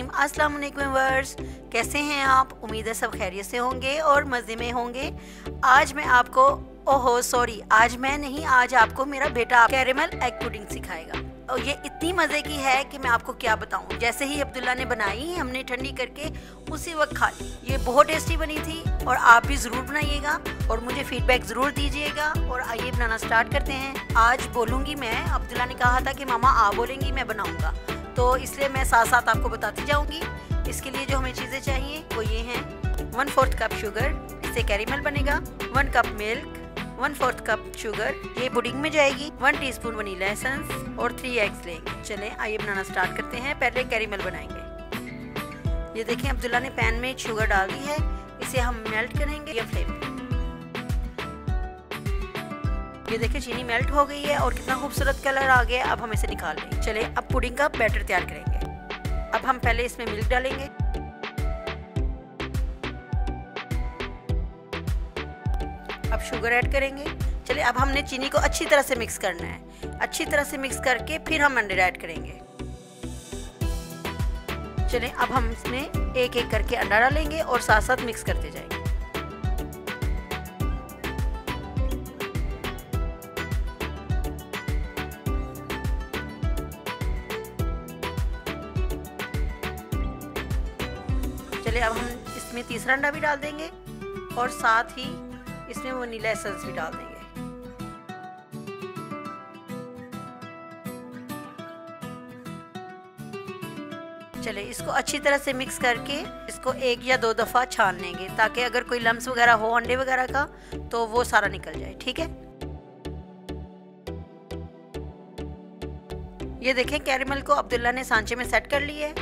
रहीम। अस्सलाम वालेकुम व्यूअर्स, कैसे हैं आप? उम्मीद है सब खैरियत से होंगे और मज़े में होंगे। आज मैं आपको आज मैं नहीं, आज आपको मेरा बेटा कैरेमल एग पुडिंग सिखाएगा और ये इतनी मज़े की है कि मैं आपको क्या बताऊं। जैसे ही अब्दुल्ला ने बनाई हमने ठंडी करके उसी वक्त खा ली। ये बहुत टेस्टी बनी थी और आप भी ज़रूर बनाइएगा और मुझे फीडबैक ज़रूर दीजिएगा। और आइए बनाना स्टार्ट करते हैं। आज बोलूँगी मैं, अब्दुल्ला ने कहा था कि मामा आप बोलेंगी मैं बनाऊँगा, तो इसलिए मैं साथ साथ आपको बताती जाऊँगी। इसके लिए जो हमें चीज़ें चाहिए वो ये हैं: 1/4 कप शुगर, इससे कैरेमल बनेगा। 1 कप मिल्क, 1/4 कप शुगर, ये पुडिंग में जाएगी। 1 टीस्पून वनीला एसेंस और 3 एग्स लेंगे। चलें आइए बनाना स्टार्ट करते हैं। पहले कैरेमल बनाएंगे। ये देखें अब्दुल्ला ने पैन में शुगर डाल दी है, इसे हम मेल्ट करेंगे या फ्लेम पे। ये देखिए चीनी मेल्ट हो गई है और कितना खूबसूरत कलर आ गया। अब हम इसे निकाल लेंगे। चले अब पुडिंग का बैटर तैयार करेंगे। अब हम पहले इसमें मिल्क डालेंगे। अब शुगर ऐड करेंगे। चलिए अब हमने चीनी को अच्छी तरह से मिक्स करना है। अच्छी तरह से मिक्स करके फिर हम अंडे ऐड करेंगे। चलिए अब हम इसमें एक एक करके अंडा डालेंगे और साथ साथ मिक्स करते जाएंगे। चलिए अब हम इसमें तीसरा अंडा भी डाल देंगे और साथ ही इसमें वनीला एसेंस भी डाल देंगे। चले इसको अच्छी तरह से मिक्स करके इसको 1 या 2 दफ़ा छान लेंगे ताकि अगर कोई लम्स वगैरह हो अंडे वगैरह का तो वो सारा निकल जाए। ठीक है, ये देखें कैरेमल को अब्दुल्ला ने सांचे में सेट कर लिया है।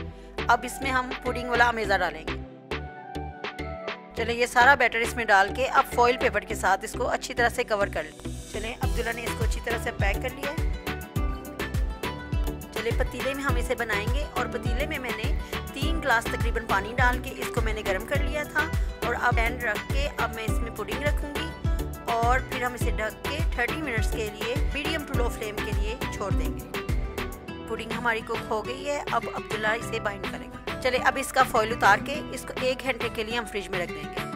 अब इसमें हम पुडिंग वाला अमेज़ा डालेंगे। चले ये सारा बैटर इसमें डाल के अब फॉइल पेपर के साथ इसको अच्छी तरह से कवर कर लें। चले अब्दुल्ला ने इसको अच्छी तरह से पैक कर लिया है। चले पतीले में हम इसे बनाएंगे और पतीले में मैंने 3 गिलास तकरीबन पानी डाल के इसको मैंने गर्म कर लिया था। और अब पैन रख के अब मैं इसमें पुडिंग रखूँगी और फिर हम इसे ढक के 30 मिनट्स के लिए मीडियम टू लो फ्लेम के लिए छोड़ देंगे। पुडिंग हमारी कुक हो गई है। अब अब्दुल्ला इसे बाइंड करेंगे। चले अब इसका फॉइल उतार के इसको 1 घंटे के लिए हम फ्रिज में रख देंगे।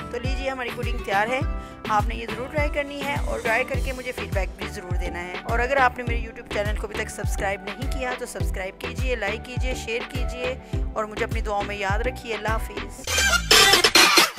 तो लीजिए हमारी पुडिंग तैयार है। आपने ये ज़रूर ट्राई करनी है और ट्राई करके मुझे फीडबैक भी ज़रूर देना है। और अगर आपने मेरे YouTube चैनल को अभी तक सब्सक्राइब नहीं किया तो सब्सक्राइब कीजिए, लाइक कीजिए, शेयर कीजिए और मुझे अपनी दुआओं में याद रखिए। अल्लाह हाफिज़।